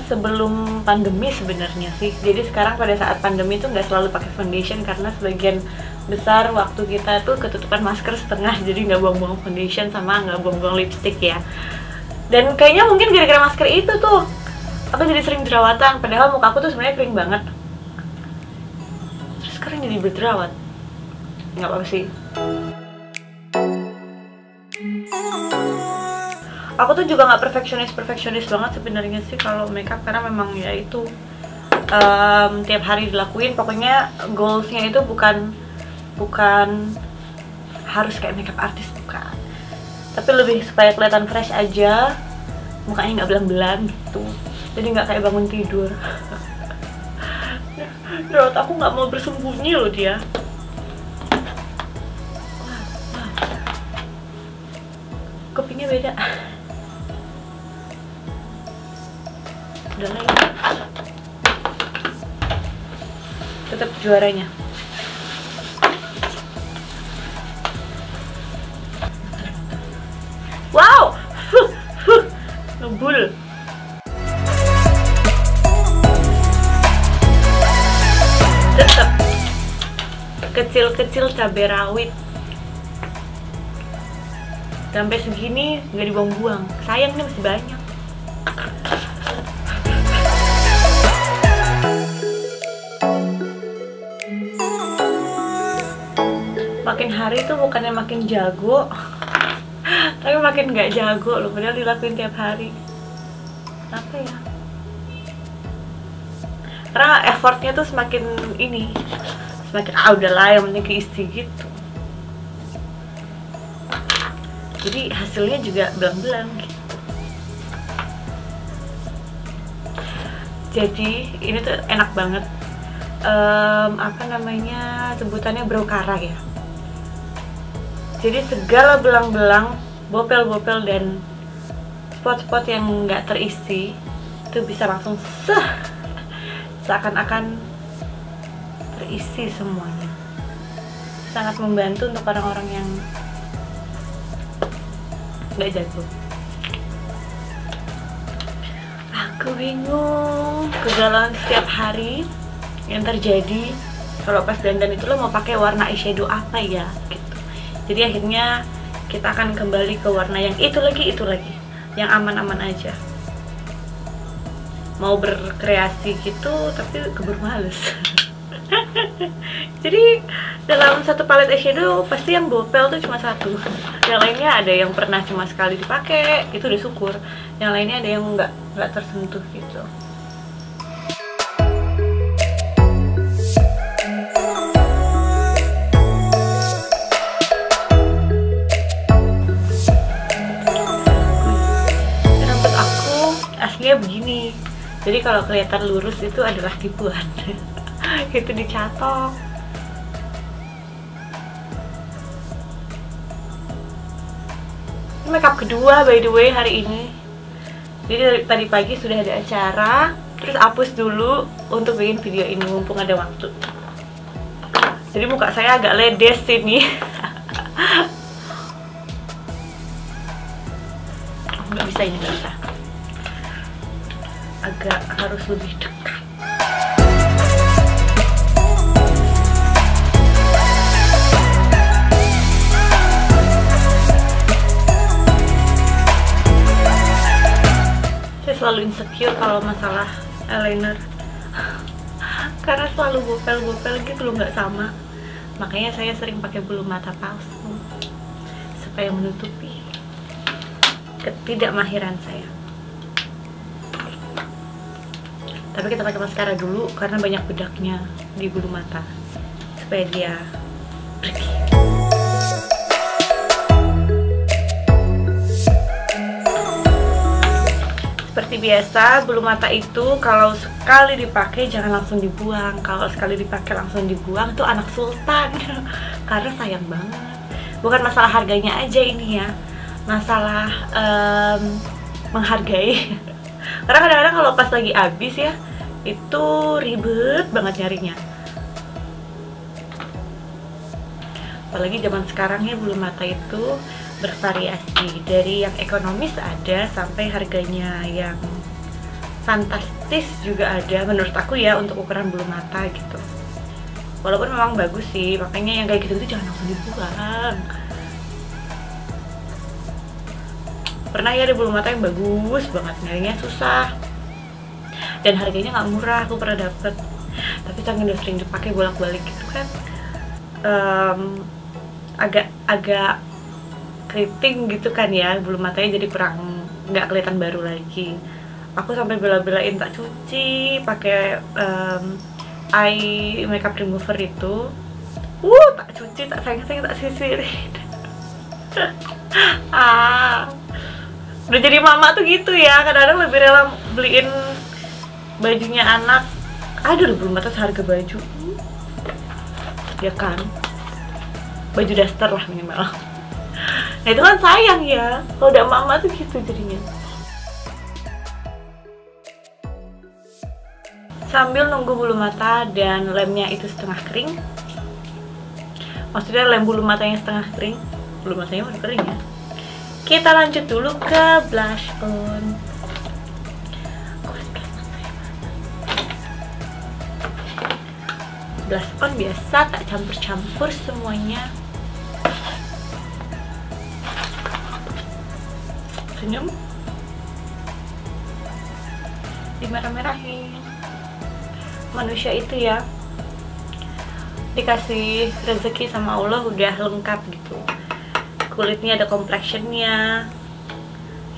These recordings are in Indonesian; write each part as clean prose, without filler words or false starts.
sebelum pandemi sebenarnya sih. Jadi sekarang pada saat pandemi tuh nggak selalu pakai foundation karena sebagian besar waktu kita tuh ketutupan masker setengah, jadi nggak buang-buang foundation sama nggak buang-buang lipstick ya. Dan kayaknya mungkin gara-gara masker itu tuh aku jadi sering jerawatan, padahal muka aku tuh sebenarnya kering banget. Terus sekarang jadi berjerawat. Nggak apa-apa sih. Aku tuh juga nggak perfeksionis banget sebenarnya sih kalau makeup, karena memang ya itu tiap hari dilakuin. Pokoknya goalsnya itu bukan harus kayak makeup artis, bukan, tapi lebih supaya kelihatan fresh aja, mukanya nggak belang-belang gitu, jadi nggak kayak bangun tidur. Jerawat aku nggak mau bersembunyi loh dia. Kopinya beda. Udah lah ya. Tetap juaranya. Wow, ngebul. Tetap kecil-kecil cabai rawit. Sampai segini nggak dibuang-buang. Sayang nih, masih banyak. Makin hari tuh bukannya makin jago, tapi makin nggak jago loh, padahal dilakuin tiap hari. Kenapa ya? Karena effortnya tuh semakin udahlah, yang penting keisi gitu. Jadi hasilnya juga belang-belang gitu. Jadi ini tuh enak banget. Apa namanya, sebutannya brokara ya. Jadi segala belang-belang, bopel-bopel dan spot-spot yang nggak terisi itu bisa langsung seakan-akan terisi semuanya. Sangat membantu untuk orang-orang yang nggak jago. Aku bingung, kegalauan setiap hari yang terjadi kalau pas dandan itu lo mau pakai warna eyeshadow apa ya gitu. Jadi akhirnya kita akan kembali ke warna yang itu lagi, yang aman-aman aja. Mau berkreasi gitu tapi keburu males. Jadi dalam satu palet eyeshadow pasti yang bopel tuh cuma satu. Yang lainnya ada yang pernah cuma sekali dipakai, itu udah syukur. Yang lainnya ada yang nggak tersentuh gitu. Rambut aku aslinya begini. Jadi kalau kelihatan lurus itu adalah tipuan. Itu dicatok. Makeup kedua by the way hari ini. Jadi tadi pagi sudah ada acara, terus hapus dulu untuk bikin video ini mumpung ada waktu. Jadi muka saya agak ledes sini. Nggak bisa, ini nggak bisa. Agak harus lebih dekat. Saya selalu insecure kalau masalah eyeliner karena selalu bopel-bopel gitu loh, nggak sama. Makanya saya sering pakai bulu mata palsu supaya menutupi ketidakmahiran saya. Tapi kita pakai maskara dulu karena banyak bedaknya di bulu mata supaya dia pergi. Seperti biasa, bulu mata itu kalau sekali dipakai jangan langsung dibuang. Kalau sekali dipakai langsung dibuang itu anak sultan. Karena sayang banget. Bukan masalah harganya aja ini ya, masalah menghargai. Karena kadang-kadang kalau pas lagi habis ya, itu ribet banget nyarinya. Apalagi zaman sekarang ya, bulu mata itu bervariasi, dari yang ekonomis ada sampai harganya yang fantastis juga ada menurut aku ya untuk ukuran bulu mata gitu. Walaupun memang bagus sih, makanya yang kayak gitu itu jangan langsung dibuang. Pernah ya ada bulu mata yang bagus banget, nyarinya susah dan harganya nggak murah, aku pernah dapet. Tapi saking udah sering dipakai bolak-balik gitu kan, agak keriting gitu kan ya, bulu matanya jadi kurang, nggak kelihatan baru lagi. Aku sampai bela-belain tak cuci pakai eye makeup remover itu, tak cuci, tak sayang-sayang, tak sisirin. Udah jadi mama tuh gitu ya, kadang-kadang lebih rela beliin bajunya anak. Aduh, bulu mata seharga baju ya kan, baju daster lah minimal. Nah itu kan sayang ya, kalau udah mama tuh gitu jadinya. Sambil nunggu bulu mata dan lemnya itu setengah kering, maksudnya lem bulu matanya setengah kering, bulu matanya udah kering ya, kita lanjut dulu ke blush on. Blush on biasa, tak campur-campur semuanya. Senyum, dimerah-merahin. Manusia itu ya dikasih rezeki sama Allah udah lengkap gitu, kulitnya ada complexionnya.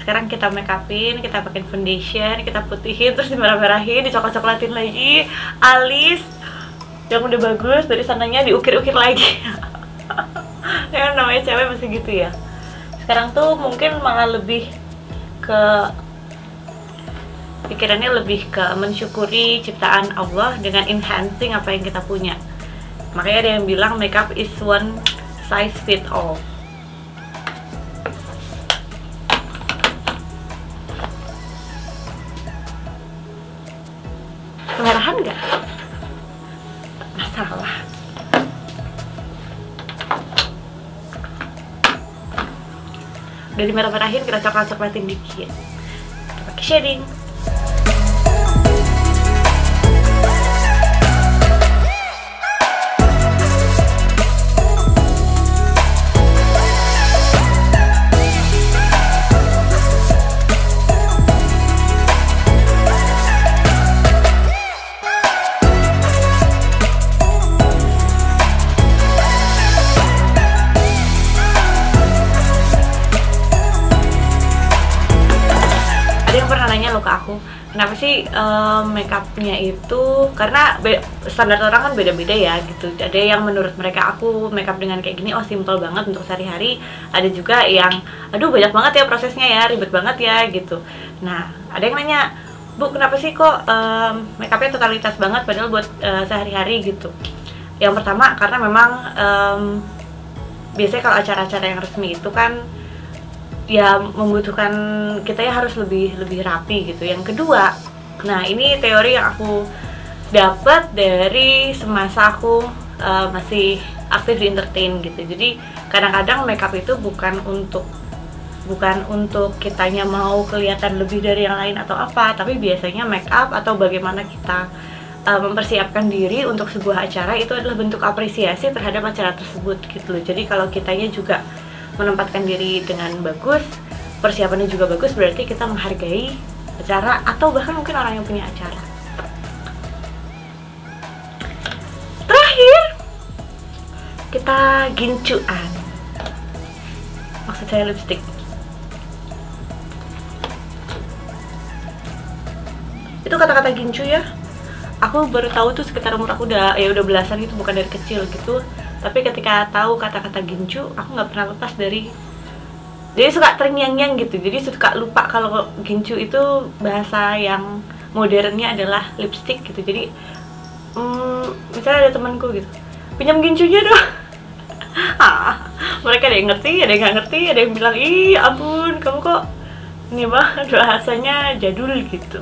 Sekarang kita make upin, kita pakai foundation, kita putihin, terus dimerah-merahin, dicoklat-coklatin lagi, alis yang udah bagus dari sananya diukir-ukir lagi. Ya namanya cewek masih gitu ya. Sekarang tuh mungkin malah lebih ke pikirannya, lebih ke mensyukuri ciptaan Allah dengan enhancing apa yang kita punya. Makanya ada yang bilang makeup is one size fit all. Kemerahan nggak? Masalah. Udah dimerah-merahin, kita coklat-coklatin dikit. Kita pakai shading. Ke aku, kenapa sih makeupnya itu, karena standar orang kan beda-beda ya gitu. Ada yang menurut mereka aku makeup dengan kayak gini, oh simple banget untuk sehari-hari. Ada juga yang aduh banyak banget ya prosesnya ya, ribet banget ya gitu. Nah ada yang nanya, Bu kenapa sih kok makeupnya totalitas banget padahal buat sehari-hari gitu. Yang pertama karena memang biasanya kalau acara-acara yang resmi itu kan ya membutuhkan kita ya harus lebih rapi gitu. Yang kedua, nah ini teori yang aku dapat dari semasa aku masih aktif di entertain gitu. Jadi kadang-kadang makeup itu bukan untuk kitanya mau kelihatan lebih dari yang lain atau apa, tapi biasanya makeup atau bagaimana kita mempersiapkan diri untuk sebuah acara itu adalah bentuk apresiasi terhadap acara tersebut gitu loh. Jadi kalau kitanya juga menempatkan diri dengan bagus, persiapannya juga bagus, berarti kita menghargai acara atau bahkan mungkin orang yang punya acara. Terakhir, kita gincuan. Maksud saya lipstick. Itu kata-kata gincu ya. Aku baru tahu tuh sekitar umur aku udah belasan gitu, bukan dari kecil gitu. Tapi ketika tahu kata-kata gincu, aku nggak pernah lepas dari. Jadi suka terngiang-ngiang gitu. Jadi suka lupa kalau gincu itu bahasa yang modernnya adalah lipstick gitu. Jadi misalnya ada temanku gitu, pinjam gincunya dong. Mereka ada yang ngerti, ada yang nggak ngerti, ada yang bilang ih ampun kamu kok ini banget bahasanya jadul gitu.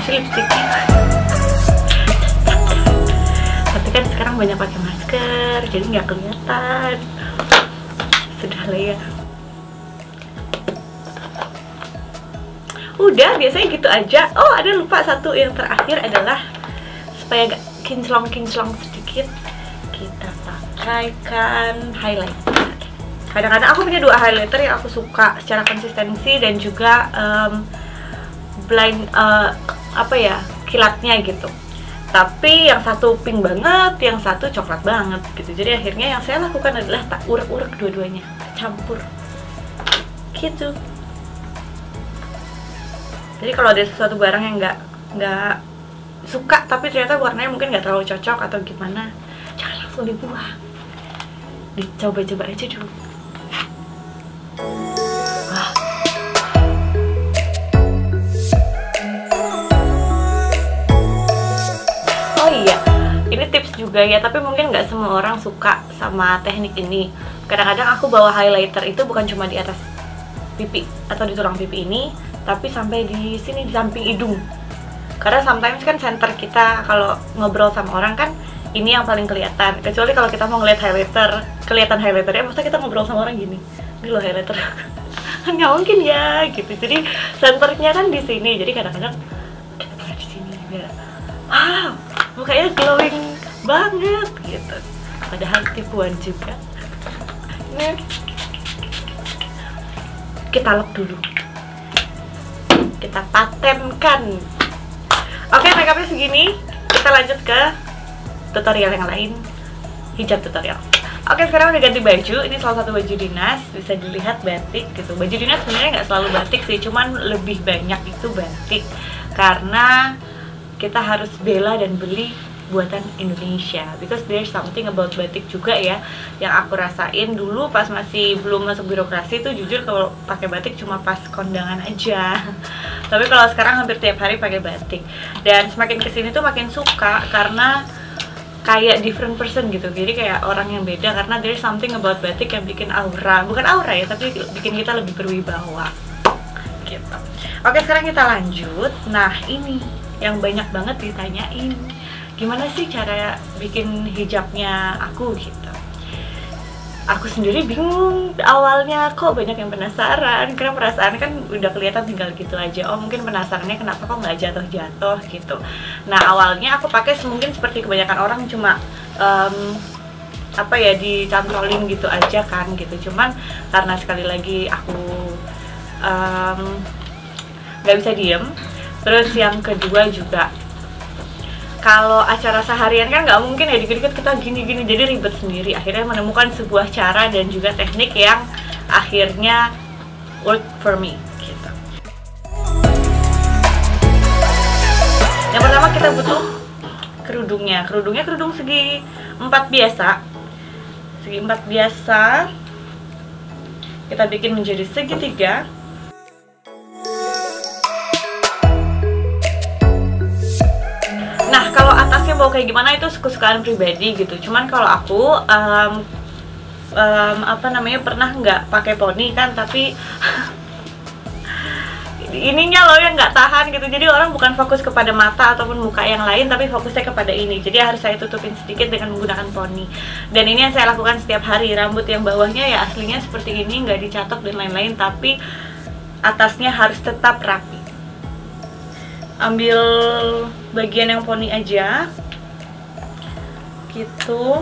Lipstiknya tapi kan sekarang banyak pakai masker, jadi nggak kelihatan. Sudah lah ya. Udah, biasanya gitu aja. Oh, ada lupa satu yang terakhir adalah supaya agak kinclong sedikit, kita pakaikan highlighter. Kadang-kadang aku punya 2 highlighter yang aku suka secara konsistensi dan juga kilatnya gitu. Tapi yang satu pink banget, yang satu coklat banget gitu. Jadi akhirnya yang saya lakukan adalah tak urek-urek dua-duanya, campur gitu. Jadi kalau ada sesuatu barang yang nggak suka tapi ternyata warnanya mungkin nggak terlalu cocok atau gimana, jangan langsung dibuang, dicoba-coba aja dulu. Oh iya, ini tips juga ya, tapi mungkin nggak semua orang suka sama teknik ini. Kadang-kadang aku bawa highlighter itu bukan cuma di atas pipi atau di tulang pipi ini, tapi sampai di sini, di samping hidung. Karena sometimes kan center kita kalau ngobrol sama orang kan ini yang paling kelihatan. Kecuali kalau kita mau ngeliat highlighter, kelihatan highlighternya, masa kita ngobrol sama orang gini, ini loh highlighter. Nggak mungkin ya gitu. Jadi centernya kan di sini. Jadi kadang-kadang kita taruh di sini biar wow, mukanya glowing banget gitu. Padahal tipuan juga. Ini kita lap dulu, kita patenkan. Oke, makeupnya segini. Kita lanjut ke tutorial yang lain, hijab tutorial. Oke, sekarang udah ganti baju. Ini salah satu baju dinas, bisa dilihat batik gitu. Baju dinas sebenarnya nggak selalu batik sih, cuman lebih banyak itu batik karena kita harus bela dan beli buatan Indonesia, because there's something about batik juga ya yang aku rasain dulu pas masih belum masuk birokrasi tuh. Jujur kalau pakai batik cuma pas kondangan aja, tapi kalau sekarang hampir tiap hari pakai batik. Dan semakin kesini tuh makin suka karena kayak different person gitu, jadi kayak orang yang beda karena there's something about batik yang bikin aura, bukan aura ya, tapi bikin kita lebih berwibawa gitu. Oke, sekarang kita lanjut. Nah, ini yang banyak banget ditanyain, gimana sih cara bikin hijabnya aku gitu. Aku sendiri bingung awalnya, kok banyak yang penasaran, karena perasaan kan udah kelihatan tinggal gitu aja. Oh, mungkin penasarannya kenapa kok nggak jatuh-jatuh gitu. Nah, awalnya aku pakai mungkin seperti kebanyakan orang, cuma dicantolin gitu aja kan gitu. Cuman karena sekali lagi aku nggak bisa diem. Terus yang kedua juga, kalau acara seharian kan nggak mungkin ya dikit-dikit kita gini-gini, jadi ribet sendiri. Akhirnya menemukan sebuah cara dan juga teknik yang akhirnya work for me gitu. Yang pertama kita butuh kerudungnya. Kerudungnya kerudung segi 4 biasa. Segi 4 biasa kita bikin menjadi segitiga. Nah, kalau atasnya mau kayak gimana itu kesukaan pribadi gitu. Cuman kalau aku pernah nggak pakai poni kan, tapi ininya loh yang nggak tahan gitu. Jadi orang bukan fokus kepada mata ataupun muka yang lain, tapi fokusnya kepada ini. Jadi harus saya tutupin sedikit dengan menggunakan poni. Dan ini yang saya lakukan setiap hari. Rambut yang bawahnya ya aslinya seperti ini, nggak dicatok dan lain-lain, tapi atasnya harus tetap rapi. Ambil bagian yang poni aja gitu.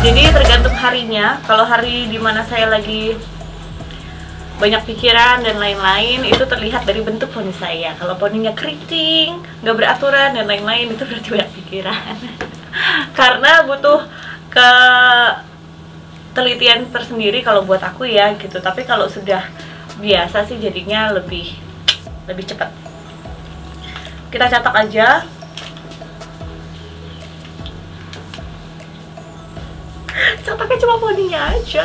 Jadi tergantung harinya. Kalau hari dimana saya lagi banyak pikiran dan lain-lain, itu terlihat dari bentuk poni saya. Kalau poninya keriting, nggak beraturan dan lain-lain, itu berarti banyak pikiran. Karena butuh ketelitian tersendiri kalau buat aku ya gitu. Tapi kalau sudah biasa sih jadinya lebih cepat. Kita catok aja. Catoknya cuma poninya aja.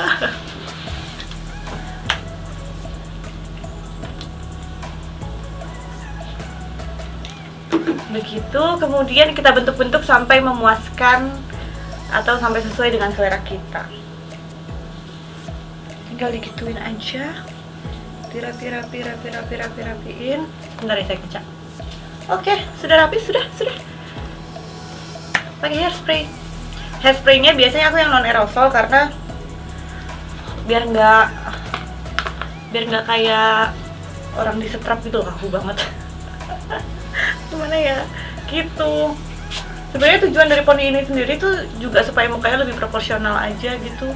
Begitu, kemudian kita bentuk-bentuk sampai memuaskan atau sampai sesuai dengan selera kita. Tinggal digituin aja, dirapiin. Bentar ya, saya kecap. Oke, sudah rapi, sudah. Pakai hairspray. Hairspraynya biasanya aku yang non aerosol karena biar nggak kayak orang disetrap gitu, kaku banget. Gimana ya, gitu. Sebenarnya tujuan dari poni ini sendiri tuh juga supaya mukanya lebih proporsional aja gitu.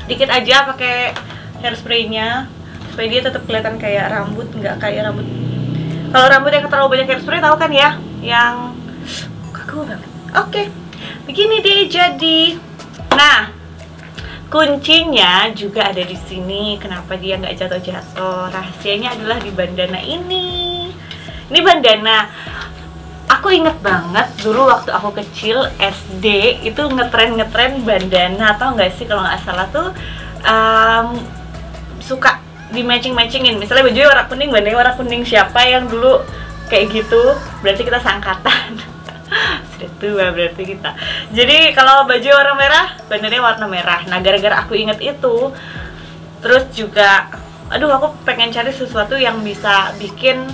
Dikit aja pakai hairspraynya supaya dia tetap kelihatan kayak rambut, nggak kayak rambut. Kalau rambut yang terlalu banyak hairspray tahu kan ya, yang kaku banget. Oke, begini deh jadi. Nah, kuncinya juga ada di sini. Kenapa dia nggak jatuh-jatuh? Rahasianya adalah di bandana ini. Ini bandana. Aku inget banget dulu waktu aku kecil SD itu ngetren bandana, atau nggak sih kalau nggak salah tuh suka di matchingin. Misalnya bajunya warna kuning, bandananya warna kuning. Siapa yang dulu kayak gitu? Berarti kita seangkatan. Sudah tua berarti kita. Jadi kalau baju warna merah, bandananya warna merah. Nah, gara-gara aku inget itu, terus juga aduh, aku pengen cari sesuatu yang bisa bikin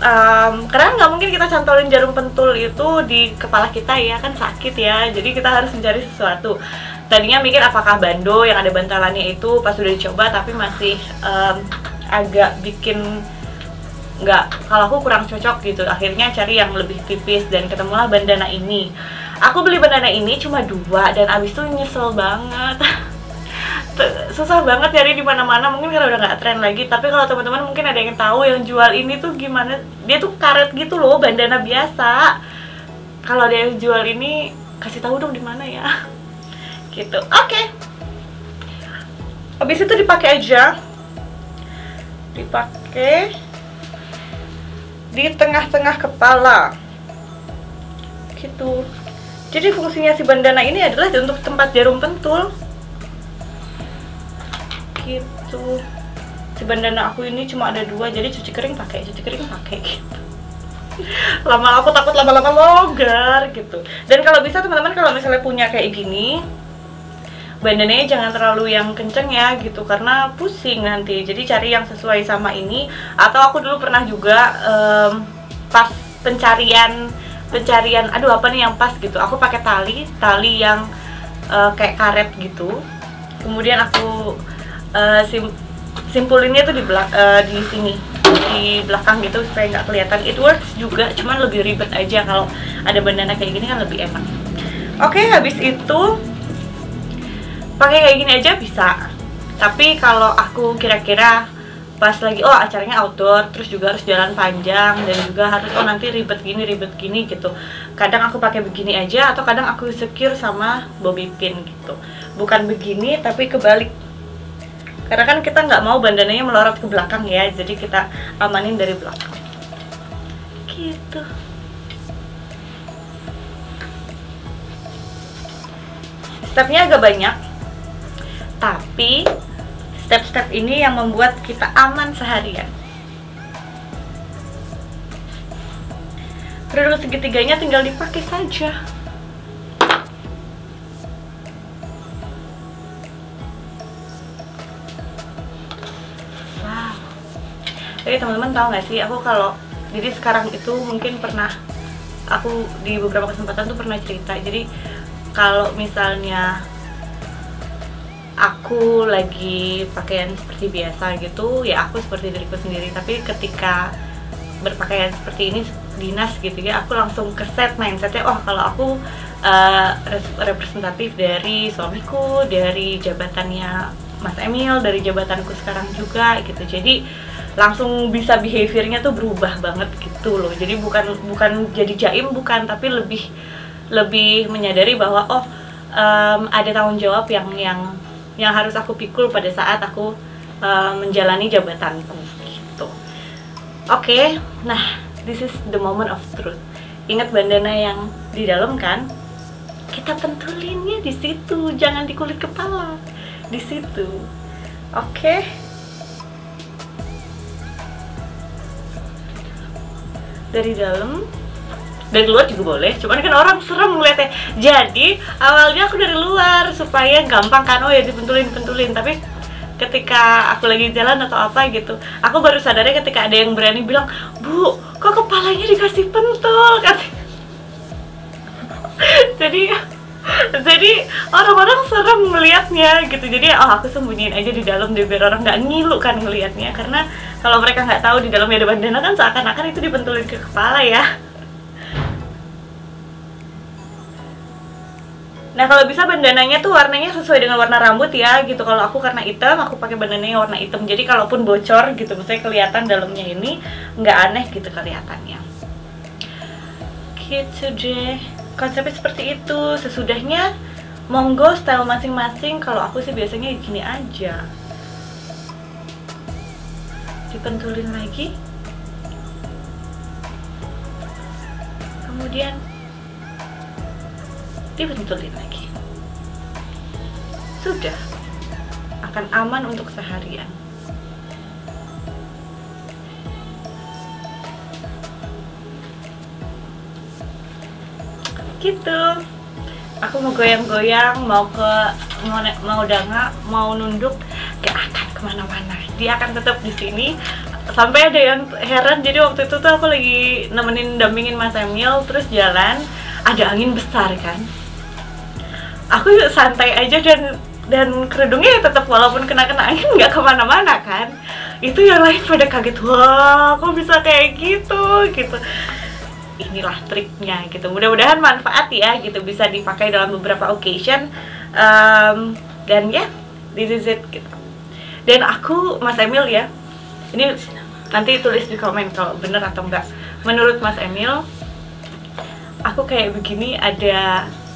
karena nggak mungkin kita cantolin jarum pentul itu di kepala kita ya, kan sakit ya. Jadi kita harus mencari sesuatu. Tadinya mikir apakah bando yang ada bantalannya itu, pas udah dicoba tapi masih agak bikin kalau aku kurang cocok gitu. Akhirnya cari yang lebih tipis dan ketemulah bandana ini. Aku beli bandana ini cuma 2 dan abis itu nyesel banget. Susah banget nyari di mana-mana, mungkin karena udah nggak tren lagi. Tapi kalau teman-teman mungkin ada yang tahu yang jual ini tuh gimana, dia tuh karet gitu loh, bandana biasa. Kalau ada yang jual ini, kasih tahu dong di mana ya. Gitu. Oke. Habis itu dipakai aja. Dipakai di tengah-tengah kepala. Gitu. Jadi fungsinya si bandana ini adalah untuk tempat jarum pentul. Gitu. Si bandana aku ini cuma ada 2, jadi cuci kering pakai gitu. Lama aku takut lama-lama longgar gitu. Dan kalau bisa teman-teman kalau misalnya punya kayak gini, bandananya jangan terlalu yang kenceng ya gitu, karena pusing nanti. Jadi cari yang sesuai sama ini. Atau aku dulu pernah juga pas pencarian aduh apa nih yang pas gitu, aku pakai tali yang kayak karet gitu. Kemudian aku simpulinnya tuh di sini, di belakang gitu supaya nggak kelihatan. It works juga, cuman lebih ribet aja kalau ada bandana kayak gini kan lebih enak. Oke, habis itu pakai kayak gini aja bisa. Tapi kalau aku kira-kira pas lagi acaranya outdoor, terus juga harus jalan panjang dan juga harus nanti ribet gini gitu. Kadang aku pakai begini aja, atau kadang aku secure sama bobby pin gitu. Bukan begini tapi kebalik. Karena kan kita nggak mau bandananya melorot ke belakang ya, jadi kita amanin dari belakang. Gitu. Stepnya agak banyak, tapi step-step ini yang membuat kita aman seharian. Produk segitiganya tinggal dipakai saja. Jadi teman-teman tahu nggak sih, aku kalau jadi sekarang itu mungkin pernah aku di beberapa kesempatan tuh pernah cerita. Jadi kalau misalnya aku lagi pakaian seperti biasa gitu ya, aku seperti diriku sendiri. Tapi ketika berpakaian seperti ini dinas gitu ya, aku langsung ke set mindsetnya, kalau aku representatif dari suamiku, dari jabatannya Mas Emil, dari jabatanku sekarang juga gitu. Jadi langsung bisa behaviornya tuh berubah banget gitu loh. Jadi bukan jadi jaim, bukan, tapi lebih menyadari bahwa ada tanggung jawab yang harus aku pikul pada saat aku menjalani jabatanku gitu. Oke, nah this is the moment of truth. Ingat bandana yang di dalam kan? Kita pentulinnya di situ, jangan di kulit kepala, di situ. Oke. dari dalam, dari luar juga boleh, cuman kan orang serem ngeliatnya. Jadi awalnya aku dari luar supaya gampang kan, oh ya dipentulin, tapi ketika aku lagi jalan atau apa gitu, aku baru sadarnya ketika ada yang berani bilang, "Bu, kok kepalanya dikasih pentul?" jadi orang-orang serem melihatnya gitu. Jadi aku sembunyiin aja di dalam deh, biar orang nggak ngilu kan ngelihatnya, karena kalau mereka nggak tahu di dalamnya ada bandana kan seakan-akan itu dipentulin ke kepala ya. Nah kalau bisa bandananya tuh warnanya sesuai dengan warna rambut ya gitu. Kalau aku karena hitam, aku pakai bandananya warna hitam. Jadi kalaupun bocor gitu, misalnya kelihatan dalamnya ini nggak aneh gitu kelihatannya. Gitu deh. Konsepnya seperti itu. Sesudahnya monggo style masing-masing. Kalau aku sih biasanya gini aja, dipentulin lagi, kemudian dipentulin lagi. Sudah, akan aman untuk seharian. Gitu. Aku mau goyang-goyang, mau danga, mau nunduk, gak akan kemana-mana. Dia akan tetap di sini. Sampai ada yang heran. Jadi waktu itu tuh aku lagi dampingin Mas Emil, terus jalan, ada angin besar kan. Aku santai aja dan kerudungnya tetap walaupun kena angin nggak kemana-mana kan. Itu yang lain pada kaget, wah kok bisa kayak gitu. Inilah triknya gitu. Mudah-mudahan manfaat ya gitu, bisa dipakai dalam beberapa occasion. Dan ya, this is it gitu. Dan aku, Mas Emil ya, ini nanti tulis di komen kalau bener atau enggak. Menurut Mas Emil, aku kayak begini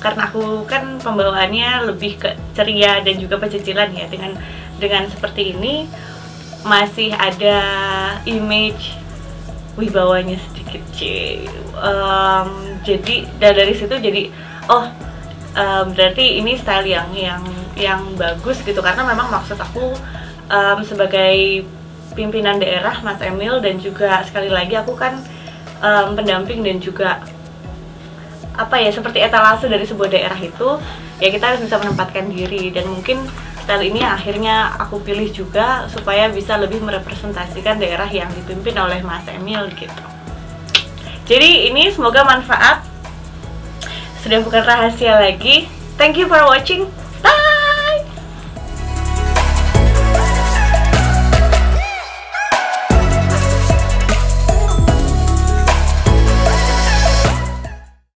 karena aku kan pembawaannya lebih ke ceria dan juga pecicilan ya, dengan seperti ini masih ada image wibawanya sedikit jadi dari situ jadi berarti ini style yang bagus gitu, karena memang maksud aku sebagai pimpinan daerah Mas Emil, dan juga sekali lagi aku kan pendamping dan juga seperti etalase dari sebuah daerah itu ya, kita harus bisa menempatkan diri, dan mungkin style ini akhirnya aku pilih juga supaya bisa lebih merepresentasikan daerah yang dipimpin oleh Mas Emil gitu. Jadi ini semoga manfaat, sudah bukan rahasia lagi. Thank you for watching.